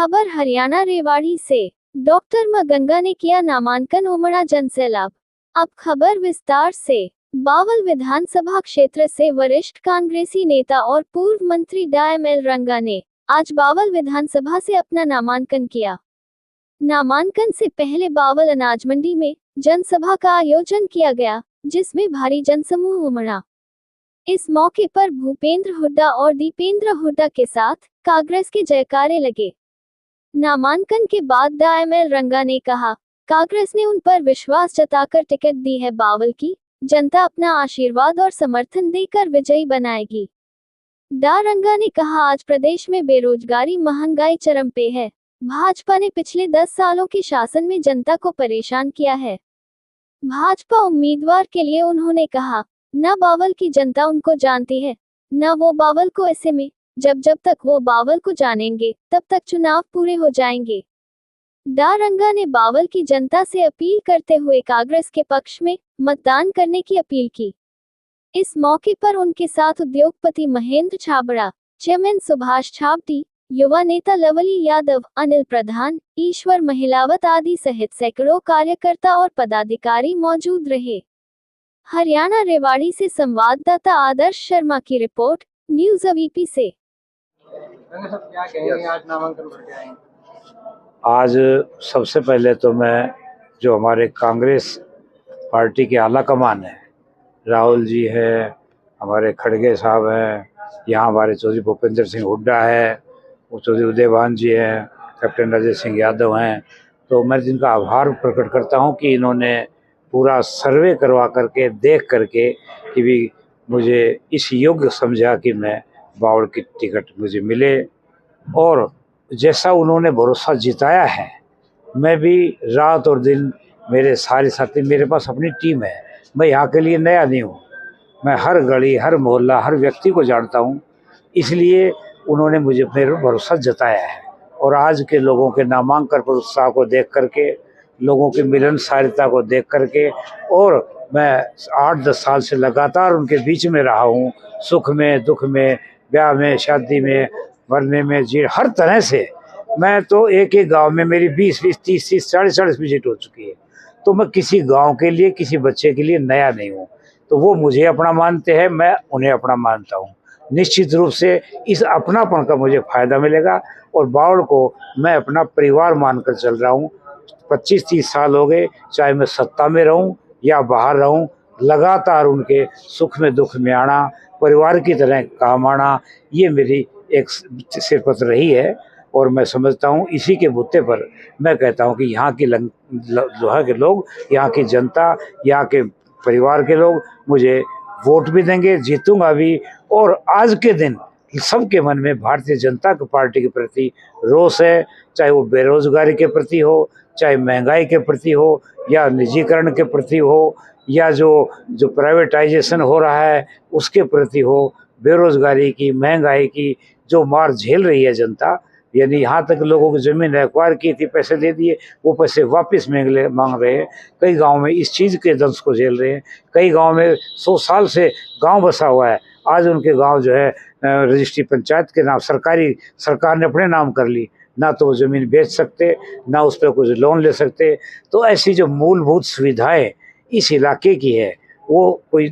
खबर हरियाणा रेवाड़ी से। डॉक्टर मगंगा ने किया नामांकन, उमड़ा जनसैलाब। अब खबर विस्तार से। बावल विधानसभा क्षेत्र से वरिष्ठ कांग्रेसी नेता और पूर्व मंत्री डा एम.एल. रंगा ने आज बावल विधानसभा से अपना नामांकन किया। नामांकन से पहले बावल अनाज मंडी में जनसभा का आयोजन किया गया, जिसमें भारी जनसमूह उमड़ा। इस मौके पर भूपेंद्र हुड्डा और दीपेंद्र हुड्डा के साथ कांग्रेस के जयकारे लगे। नामांकन के बाद डा एम.एल. रंगा ने कहा, कांग्रेस ने उन पर विश्वास जताकर टिकट दी है। बावल की जनता अपना आशीर्वाद और समर्थन देकर विजयी बनाएगी। डा रंगा ने कहा, आज प्रदेश में बेरोजगारी, महंगाई चरम पे है। भाजपा ने पिछले 10 सालों के शासन में जनता को परेशान किया है। भाजपा उम्मीदवार के लिए उन्होंने कहा, न बावल की जनता उनको जानती है, न वो बावल को। ऐसे में जब तक वो बावल को जानेंगे, तब तक चुनाव पूरे हो जाएंगे। डा रंगा ने बावल की जनता से अपील करते हुए कांग्रेस के पक्ष में मतदान करने की अपील की। इस मौके पर उनके साथ उद्योगपति महेंद्र छाबड़ा, चेयरमैन सुभाष छाबड़ी, युवा नेता लवली यादव, अनिल प्रधान, ईश्वर महिलावत आदि सहित सैकड़ों कार्यकर्ता और पदाधिकारी मौजूद रहे। हरियाणा रेवाड़ी से संवाददाता आदर्श शर्मा की रिपोर्ट, न्यूज़ अवीपी से। क्या कहेंगे, आज नामांकन भर के आए? आज सबसे पहले तो मैं जो हमारे कांग्रेस पार्टी के आला कमान है, राहुल जी है, हमारे खड़गे साहब हैं, यहाँ हमारे चौधरी भूपेंद्र सिंह हुड्डा है, वो चौधरी उदयभान जी हैं, कैप्टन अजय सिंह यादव हैं, तो मैं जिनका आभार प्रकट करता हूँ कि इन्होंने पूरा सर्वे करवा करके देख करके कि भी मुझे इस योग्य समझा कि मैं बावल की टिकट मुझे मिले। और जैसा उन्होंने भरोसा जिताया है, मैं भी रात और दिन, मेरे सारे साथी, मेरे पास अपनी टीम है, मैं यहाँ के लिए नया नहीं हूँ, मैं हर गली, हर मोहल्ला, हर व्यक्ति को जानता हूँ, इसलिए उन्होंने मुझे मेरे भरोसा जताया है। और आज के लोगों के नामांकन पर उत्साह को देख करके, लोगों की मिलनसारिता को देख करके, और मैं 8-10 साल से लगातार उनके बीच में रहा हूँ, सुख में, दुख में, ब्याह में, शादी में, मरने में, जी हर तरह से। मैं तो एक एक गांव में मेरी 20-20, 30-30, 40-40 विजिट हो चुकी है, तो मैं किसी गांव के लिए, किसी बच्चे के लिए नया नहीं हूँ। तो वो मुझे अपना मानते हैं, मैं उन्हें अपना मानता हूँ। निश्चित रूप से इस अपनापन का मुझे फ़ायदा मिलेगा, और बावल को मैं अपना परिवार मानकर चल रहा हूँ। 25-30 साल हो गए, चाहे मैं सत्ता में रहूँ या बाहर रहूँ, लगातार उनके सुख में, दुख में आना, परिवार की तरह काम आना, ये मेरी एक सिरपत रही है। और मैं समझता हूँ इसी के बुत्ते पर मैं कहता हूँ कि यहाँ की लोहा के लोग, यहाँ की जनता, यहाँ के परिवार के लोग मुझे वोट भी देंगे, जीतूंगा भी। और आज के दिन सबके मन में भारतीय जनता पार्टी के प्रति रोष है, चाहे वो बेरोजगारी के प्रति हो, चाहे महंगाई के प्रति हो, या निजीकरण के प्रति हो, या जो प्राइवेटाइजेशन हो रहा है उसके प्रति हो। बेरोजगारी की, महंगाई की जो मार झेल रही है जनता, यानी यहाँ तक लोगों की ज़मीन एक्वायर की थी, पैसे दे दिए, वो पैसे वापस मांग रहे हैं। कई गांव में इस चीज़ के दंश को झेल रहे हैं। कई गांव में 100 साल से गांव बसा हुआ है, आज उनके गांव जो है रजिस्ट्री पंचायत के नाम, सरकार ने अपने नाम कर ली, ना तो वो ज़मीन बेच सकते, ना उस पर कुछ लोन ले सकते। तो ऐसी जो मूलभूत सुविधाएं इस इलाके की है, वो कोई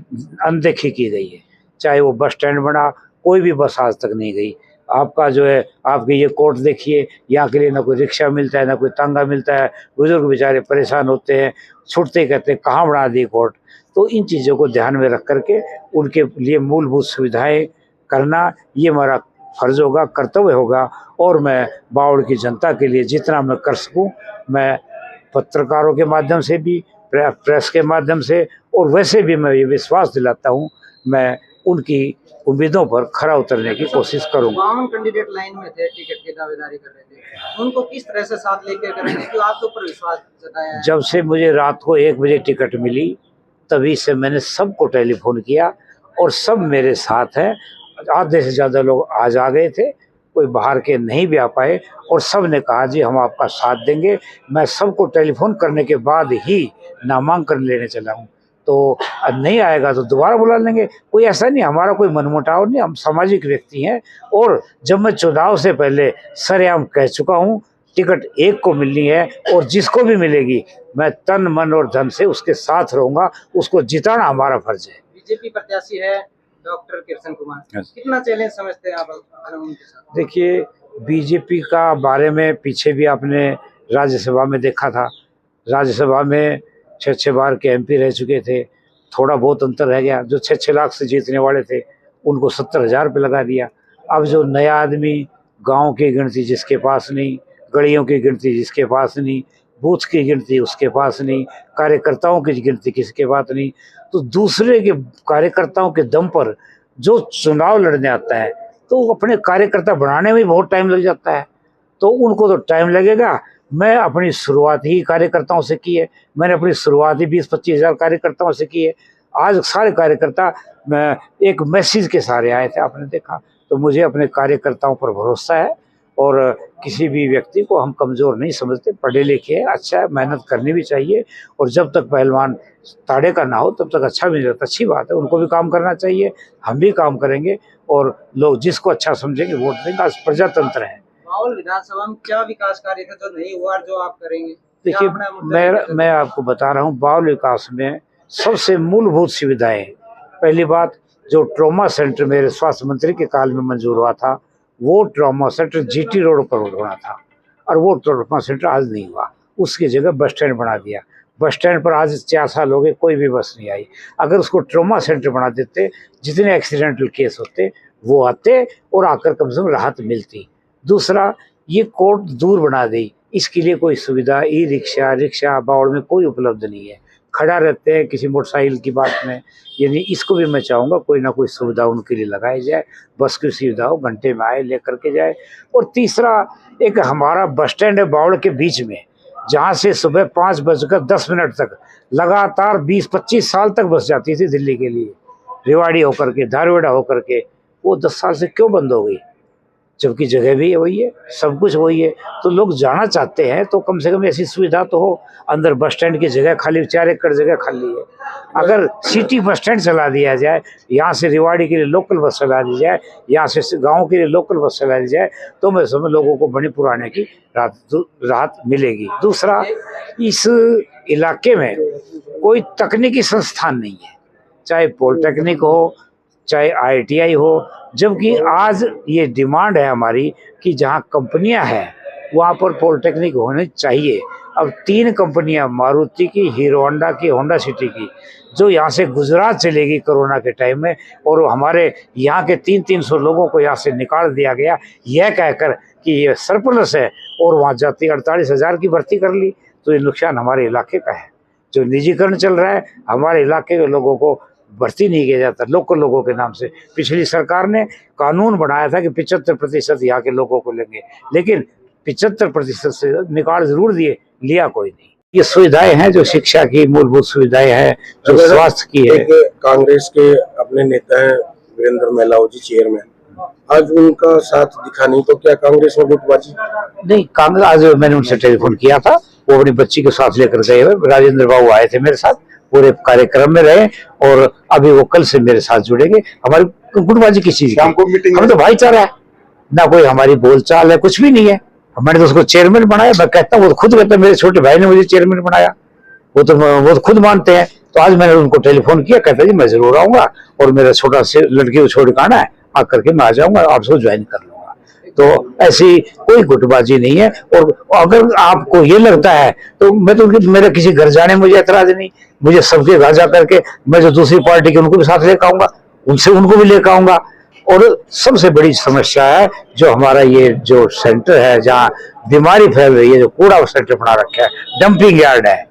अनदेखी की गई है। चाहे वो बस स्टैंड बना, कोई भी बस आज तक नहीं गई। आपका जो है, आपके ये कोर्ट देखिए, यहाँ के लिए ना कोई रिक्शा मिलता है, ना कोई तांगा मिलता है, बुजुर्ग बेचारे परेशान होते हैं, छूटते कहते हैं कहाँ बना दी कोर्ट। तो इन चीज़ों को ध्यान में रख करके उनके लिए मूलभूत सुविधाएं करना, ये हमारा फर्ज होगा, कर्तव्य होगा। और मैं बावल की जनता के लिए जितना मैं कर सकूं, मैं पत्रकारों के माध्यम से भी, प्रेस के माध्यम से, और वैसे भी मैं ये विश्वास दिलाता हूँ, मैं उनकी उम्मीदों पर खरा उतरने की कोशिश करूंगा। 52 कैंडिडेट लाइन में थे, टिकट की दावेदारी कर रहे थे, उनको किस तरह से साथ लेकर करेंगे, क्यों आपके ऊपर विश्वास जताया है? जब से मुझे रात को 1 बजे टिकट मिली, तभी से मैंने सबको टेलीफोन किया, और सब मेरे साथ हैं। आधे से ज़्यादा लोग आज आ गए थे, कोई बाहर के नहीं भी आ पाए, और सब ने कहा जी हम आपका साथ देंगे। मैं सबको टेलीफोन करने के बाद ही नामांकन लेने चला हूँ। तो नहीं आएगा तो दोबारा बुला लेंगे। कोई ऐसा नहीं, हमारा कोई मनमुटाव नहीं, हम सामाजिक व्यक्ति हैं। और जब मैं चुनाव से पहले सरेआम कह चुका हूँ, टिकट एक को मिलनी है और जिसको भी मिलेगी मैं तन मन और धन से उसके साथ रहूंगा, उसको जिताना हमारा फर्ज है। बीजेपी प्रत्याशी है डॉक्टर कृष्ण कुमार, कितना चैलेंज समझते हैं आप उनके साथ? देखिए, बीजेपी का बारे में पीछे भी आपने राज्यसभा में देखा था, राज्यसभा में 6 बार के एमपी रह चुके थे, थोड़ा बहुत अंतर रह गया। जो 6 लाख से जीतने वाले थे उनको 70,000 पे लगा दिया। अब जो नया आदमी, गांव की गिनती जिसके पास नहीं, गलियों की गिनती जिसके पास नहीं, बूथ की गिनती उसके पास नहीं, कार्यकर्ताओं की गिनती किसके पास नहीं, तो दूसरे के कार्यकर्ताओं के दम पर जो चुनाव लड़ने आता है तो अपने कार्यकर्ता बनाने में बहुत टाइम लग जाता है। तो उनको तो टाइम लगेगा। मैं अपनी शुरुआत ही कार्यकर्ताओं से की है, मैंने अपनी शुरुआत ही 20-25 हज़ार कार्यकर्ताओं से की है। आज सारे कार्यकर्ता एक मैसेज के सहारे आए थे, आपने देखा। तो मुझे अपने कार्यकर्ताओं पर भरोसा है और किसी भी व्यक्ति को हम कमज़ोर नहीं समझते। पढ़े लिखे हैं, अच्छा है, मेहनत करनी भी चाहिए। और जब तक पहलवान ताड़े का ना हो तब तक अच्छा भी नहीं रहता। अच्छी बात है, उनको भी काम करना चाहिए, हम भी काम करेंगे और लोग जिसको अच्छा समझेंगे वोट देंगे। आज प्रजातंत्र है। बावल विधानसभा में क्या विकास कार्य था जो नहीं हुआ, जो आप करेंगे? देखिए, मैं आपको बता रहा हूँ, बावल विकास में सबसे मूलभूत सुविधाएं, पहली बात जो ट्रॉमा सेंटर मेरे स्वास्थ्य मंत्री के काल में मंजूर हुआ था, वो ट्रॉमा सेंटर जीटी रोड पर होना था और वो ट्रॉमा सेंटर आज नहीं हुआ। उसकी जगह बस स्टैंड बना दिया। बस स्टैंड पर आज 4 साल हो गए, कोई भी बस नहीं आई। अगर उसको ट्रॉमा सेंटर बना देते, जितने एक्सीडेंटल केस होते वो आते और आकर कम से कम राहत मिलती। दूसरा, ये कोर्ट दूर बना दी, इसके लिए कोई सुविधा ई रिक्शा बावड़ में कोई उपलब्ध नहीं है। खड़ा रहते हैं किसी मोटरसाइकिल की बात में, यानी इसको भी मैं चाहूँगा कोई ना कोई सुविधा उनके लिए लगाई जाए। बस की सुविधा हो, घंटे में आए लेकर के जाए। और तीसरा, एक हमारा बस स्टैंड है बावड़ के बीच में, जहाँ से सुबह 5:10 तक लगातार 20-25 साल तक बस जाती थी दिल्ली के लिए, रेवाड़ी होकर के, धारवाड़ा होकर के। वो 10 साल से क्यों बंद हो गई? जबकि जगह भी वही है, सब कुछ वही है। तो लोग जाना चाहते हैं तो कम से कम ऐसी सुविधा तो हो। अंदर बस स्टैंड की जगह खाली, 4 एकड़ जगह खाली है। अगर सिटी बस स्टैंड चला दिया जाए, यहाँ से रेवाड़ी के लिए लोकल बस चला दी जाए, यहाँ से गांव के लिए लोकल बस चला दी जाए, तो मैं समझ लोगों को मणिपुर आने की राहत मिलेगी। दूसरा, इस इलाके में कोई तकनीकी संस्थान नहीं है, चाहे पॉलिटेक्निक हो, चाहे IITI हो। जबकि आज ये डिमांड है हमारी कि जहाँ कंपनियां हैं वहाँ पर पॉलिटेक्निक होने चाहिए। अब 3 कंपनियां, मारुति की, हीरो होंडा की, होंडा सिटी की, जो यहाँ से गुजरात चलेगी कोरोना के टाइम में, और हमारे यहाँ के 300 लोगों को यहाँ से निकाल दिया गया, यह कहकर कि ये सरप्लस है, और वहाँ जाती 48,000 की भर्ती कर ली। तो ये नुकसान हमारे इलाके का है। जो निजीकरण चल रहा है, हमारे इलाके के लोगों को भर्ती नहीं किया जाता लोकल लोगों के नाम से। पिछली सरकार ने कानून बनाया था कि 75% यहाँ के लोगों को लेंगे, लेकिन 75% से निकाल जरूर दिए, लिया कोई नहीं। ये सुविधाएं हैं जो शिक्षा की मूलभूत सुविधाएं हैं, जो स्वास्थ्य की है। कांग्रेस के अपने नेता हैं वीरेंद्र मेलाऊ जी, चेयरमैन, आज उनका साथ दिखा नहीं, तो क्या कांग्रेस में गुटबाजी? नहीं, कांग्रेस, आज मैंने उनसे टेलीफोन किया था, वो अपनी बच्ची के साथ लेकर गए हुए। राजेंद्र बाबू आए थे मेरे साथ, पूरे कार्यक्रम में रहे, और अभी वो कल से मेरे साथ जुड़ेंगे। हमारी गुटबाजी किस चीज की? हम तो भाईचारा है ना, कोई हमारी बोलचाल है, कुछ भी नहीं है। मैंने तो उसको चेयरमैन बनाया, मैं कहता हूँ, वो खुद कहता है मेरे छोटे भाई ने मुझे चेयरमैन बनाया, वो तो खुद मानते हैं। तो आज मैंने उनको टेलीफोन किया, कहता जी मैं जरूर आऊंगा, और मेरा छोटा से लड़की को छोड़ के आना है, आकर के मैं आ जाऊंगा, आपसे ज्वाइन कर लूंगा। तो ऐसी कोई गुटबाजी नहीं है। और अगर आपको ये लगता है तो मैं तो, मेरा किसी घर जाने में मुझे एतराज नहीं, मुझे सबके घर जा करके मैं जो दूसरी पार्टी के उनको भी साथ लेकर आऊंगा, उनको भी लेकर आऊंगा। और सबसे बड़ी समस्या है जो हमारा ये जो सेंटर है, जहाँ बीमारी फैल रही है, जो कूड़ा सेंटर बना रखा है, डंपिंग यार्ड है।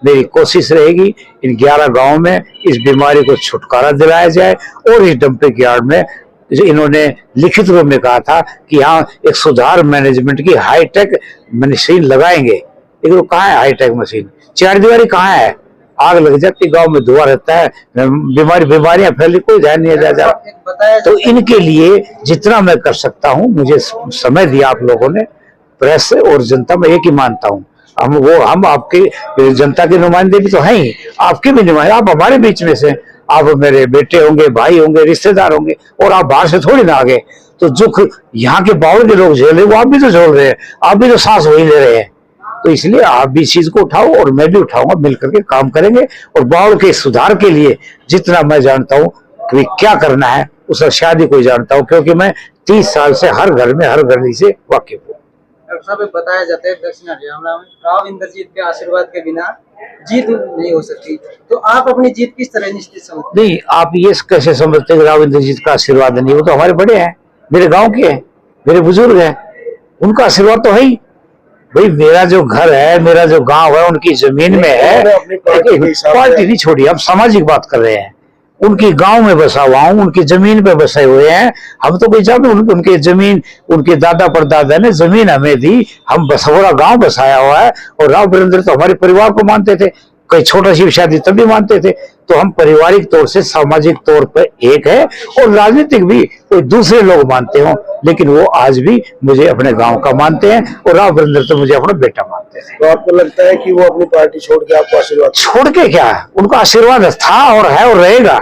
मेरी कोशिश रहेगी इन 11 गाँव में इस बीमारी को छुटकारा दिलाया जाए, और इस डंपिंग यार्ड में इन्होंने लिखित रूप में कहा था कि यहाँ एक सुधार मैनेजमेंट की हाईटेक मशीन लगाएंगे, लेकिन वो कहाँ है हाईटेक मशीन? 4 दीवारी कहाँ है? आग लग जाती, गांव में धुआं रहता है, बीमारियां फैली, कोई ध्यान नहीं दिया जाता। तो इनके लिए जितना मैं कर सकता हूँ, मुझे समय दिया आप लोगों ने, प्रेस और जनता, में एक ही मानता हूँ, हम आपके जनता के नुमाइंदे भी तो हैं ही, आपके भी नुमाइंदे, आप हमारे बीच में से, आप मेरे बेटे होंगे, भाई होंगे, रिश्तेदार होंगे, और आप बाहर से थोड़ी ना आ गए। तो जो यहाँ के बावल के लोग झेल रहे वो आप भी तो झेल रहे हैं, आप भी तो सांस वही ले रहे हैं। तो इसलिए आप भी इस चीज को उठाओ और मैं भी उठाऊंगा, मिलकर के काम करेंगे और बावल के सुधार के लिए जितना मैं जानता हूँ कि क्या करना है उसका शायद ही कोई जानता हूँ, क्योंकि मैं 30 साल से हर घर में हर गली से वाकिफ हूँ। डॉक्टर साहब बताया जाता है दक्षिण हरियाणा में राव इंद्रजीत के आशीर्वाद के बिना जीत नहीं हो सकती, तो आप अपनी जीत किस तरह निश्चित समझते? नहीं, आप ये कैसे समझते हैं राव इंद्रजीत का आशीर्वाद नहीं? वो तो हमारे बड़े हैं, मेरे गांव के हैं, मेरे बुजुर्ग हैं, उनका आशीर्वाद तो है ही। भाई मेरा जो घर है, मेरा जो गांव है, उनकी जमीन में है, पार्टी नहीं छोड़ी, हम सामाजिक बात कर रहे हैं। उनकी गांव में बसा हुआ हूं, उनकी जमीन पे बसे हुए हैं हम, तो कोई जाते उनके जमीन, उनके दादा परदादा ने जमीन हमें दी, हम पूरा गांव बसाया हुआ है। और राव वीरेंद्र तो हमारे परिवार को मानते थे, कोई छोटा सी शादी तब भी मानते थे। तो हम पारिवारिक तौर से, सामाजिक तौर पर एक है, और राजनीतिक भी कोई दूसरे लोग मानते हो, लेकिन वो आज भी मुझे अपने गांव का मानते हैं, और राव वीरेंद्र तो मुझे अपना बेटा मानते थे। तो आपको लगता है कि वो अपनी पार्टी छोड़ के आपको आशीर्वाद? छोड़ के क्या है, उनका आशीर्वाद था और है और रहेगा।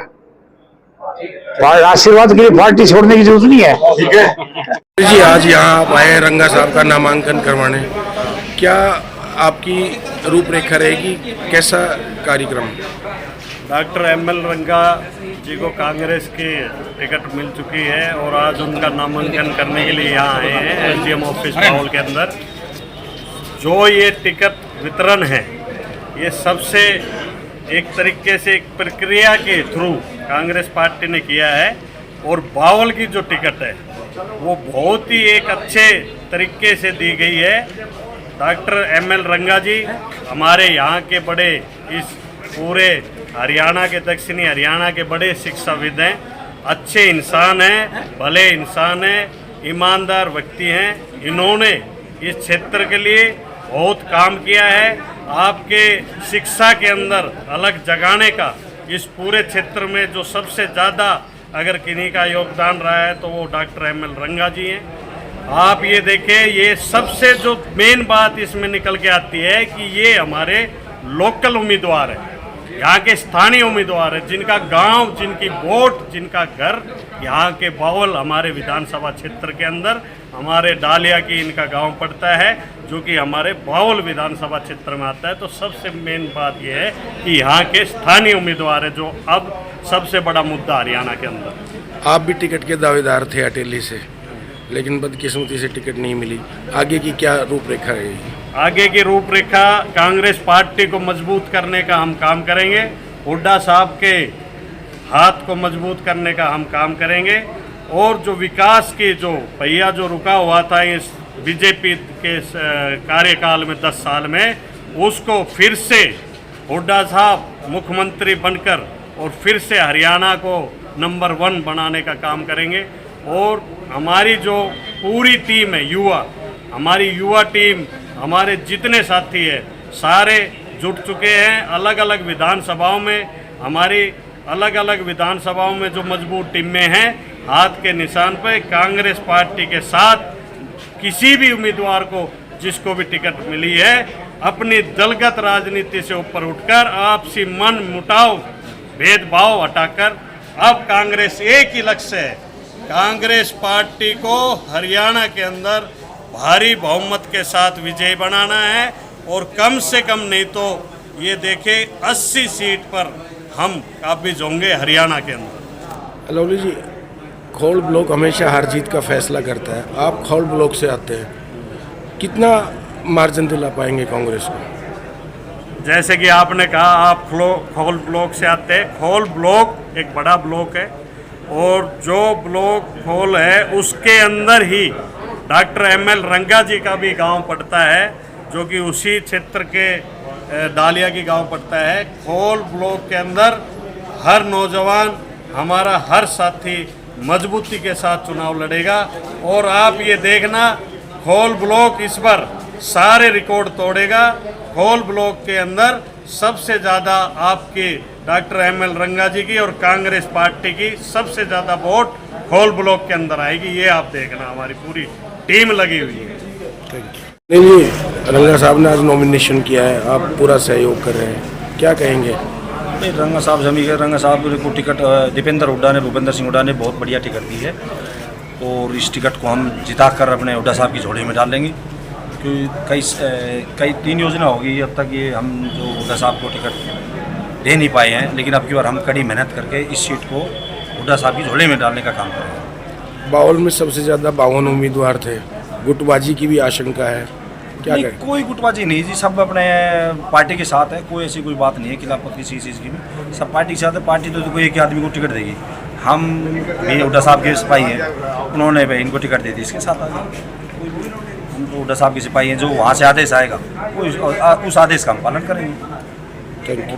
आशीर्वाद के लिए पार्टी छोड़ने की जरूरत नहीं है। ठीक है जी, आज यहाँ आप आए रंगा साहब का नामांकन करवाने, क्या आपकी रूपरेखा रहेगी, कैसा कार्यक्रम? डॉक्टर ML रंगा जी को कांग्रेस की टिकट मिल चुकी है और आज उनका नामांकन करने के लिए यहाँ आए हैं SDM ऑफिस बावल के अंदर। जो ये टिकट वितरण है, ये सबसे एक तरीके से एक प्रक्रिया के थ्रू कांग्रेस पार्टी ने किया है, और बावल की जो टिकट है वो बहुत ही एक अच्छे तरीके से दी गई है। डॉक्टर ML रंगा जी हमारे यहाँ के बड़े, इस पूरे हरियाणा के, दक्षिणी हरियाणा के बड़े शिक्षाविद हैं, अच्छे इंसान हैं, भले इंसान हैं, ईमानदार व्यक्ति हैं। इन्होंने इस क्षेत्र के लिए बहुत काम किया है। आपके शिक्षा के अंदर अलग जगाने का इस पूरे क्षेत्र में जो सबसे ज़्यादा अगर किन्हीं का योगदान रहा है तो वो डॉक्टर ML रंगा जी हैं। आप ये देखें, ये सबसे जो मेन बात इसमें निकल के आती है कि ये हमारे लोकल उम्मीदवार हैं, यहाँ के स्थानीय उम्मीदवार हैं, जिनका गांव, जिनकी वोट, जिनका घर यहाँ के बावल हमारे विधानसभा क्षेत्र के अंदर, हमारे डालिया की इनका गांव पड़ता है, जो कि हमारे बावल विधानसभा क्षेत्र में आता है। तो सबसे मेन बात यह है कि यहाँ के स्थानीय उम्मीदवार है, जो अब सबसे बड़ा मुद्दा हरियाणा के अंदर। आप भी टिकट के दावेदार थे अटेली से, लेकिन बदकिस्मती से टिकट नहीं मिली, आगे की क्या रूपरेखा रहेगी? आगे की रूपरेखा, कांग्रेस पार्टी को मजबूत करने का हम काम करेंगे, हुड्डा साहब के हाथ को मजबूत करने का हम काम करेंगे, और जो विकास की जो पहिया जो रुका हुआ था इस बीजेपी के कार्यकाल में 10 साल में, उसको फिर से हुड्डा साहब मुख्यमंत्री बनकर और फिर से हरियाणा को नंबर 1 बनाने का काम करेंगे। और हमारी जो पूरी टीम है, युवा, हमारी युवा टीम, हमारे जितने साथी हैं सारे जुट चुके हैं। अलग अलग विधानसभाओं में, हमारी अलग अलग विधानसभाओं में जो मजबूत टीमें हैं, हाथ के निशान पर कांग्रेस पार्टी के साथ किसी भी उम्मीदवार को, जिसको भी टिकट मिली है, अपनी दलगत राजनीति से ऊपर उठकर आपसी मन मुटाव, भेदभाव हटाकर अब कांग्रेस एक ही लक्ष्य है, कांग्रेस पार्टी को हरियाणा के अंदर भारी बहुमत के साथ विजयी बनाना है। और कम से कम नहीं तो ये देखें 80 सीट पर हम काबिज होंगे हरियाणा के अंदर। लवली जी, खौल ब्लॉक हमेशा हार जीत का फैसला करता है, आप खौल ब्लॉक से आते हैं, कितना मार्जिन दिला पाएंगे कांग्रेस को? जैसे कि आपने कहा, आप खौल ब्लॉक से आते हैं। खौल ब्लॉक एक बड़ा ब्लॉक है, और जो ब्लॉक खौल है उसके अंदर ही डॉक्टर ML रंगा जी का भी गांव पड़ता है, जो कि उसी क्षेत्र के डालिया की गांव पड़ता है। खौल ब्लॉक के अंदर हर नौजवान, हमारा हर साथी मजबूती के साथ चुनाव लड़ेगा। और आप ये देखना, खौल ब्लॉक इस बार सारे रिकॉर्ड तोड़ेगा। खौल ब्लॉक के अंदर सबसे ज़्यादा आपकी डॉक्टर ML रंगा जी की और कांग्रेस पार्टी की सबसे ज़्यादा वोट खौल ब्लॉक के अंदर आएगी। ये आप देखना, हमारी पूरी टीम लगी हुई है। नहीं जी, रंगा साहब ने आज नॉमिनेशन किया है, आप पूरा सहयोग कर रहे हैं, क्या कहेंगे? नहीं, रंगा साहब जमी है। रंगा साहब को टिकट दीपेंद्र हुड्डा ने, भूपेंद्र सिंह हुड्डा ने बहुत बढ़िया टिकट दी है और इस टिकट को हम जिता कर अपने हुड्डा साहब की झोली में डाल लेंगे, क्योंकि कई 3 योजना होगी अब तक ये हम जो हुड्डा साहब को टिकट दे नहीं पाए हैं, लेकिन अब की बार हम कड़ी मेहनत करके इस सीट को हुड्डा साहब की झोली में डालने का काम करेंगे। बावल में सबसे ज़्यादा 52 उम्मीदवार थे, गुटबाजी की भी आशंका है, क्या नहीं, करें? कोई गुटबाजी नहीं जी, सब अपने पार्टी के साथ है, कोई ऐसी कोई बात नहीं है खिलाफत किसी चीज़ की भी, सब पार्टी के साथ है। पार्टी तो कोई एक आदमी को टिकट देगी, हम भी हुड्डा साहब के सिपाही हैं, उन्होंने भी इनको टिकट दे दी, इसके साथ आ गए। हम तो हुड्डा साहब के सिपाही हैं, जो वहाँ से आदेश आएगा वो उस आदेश का हम पालन करेंगे। Thank you.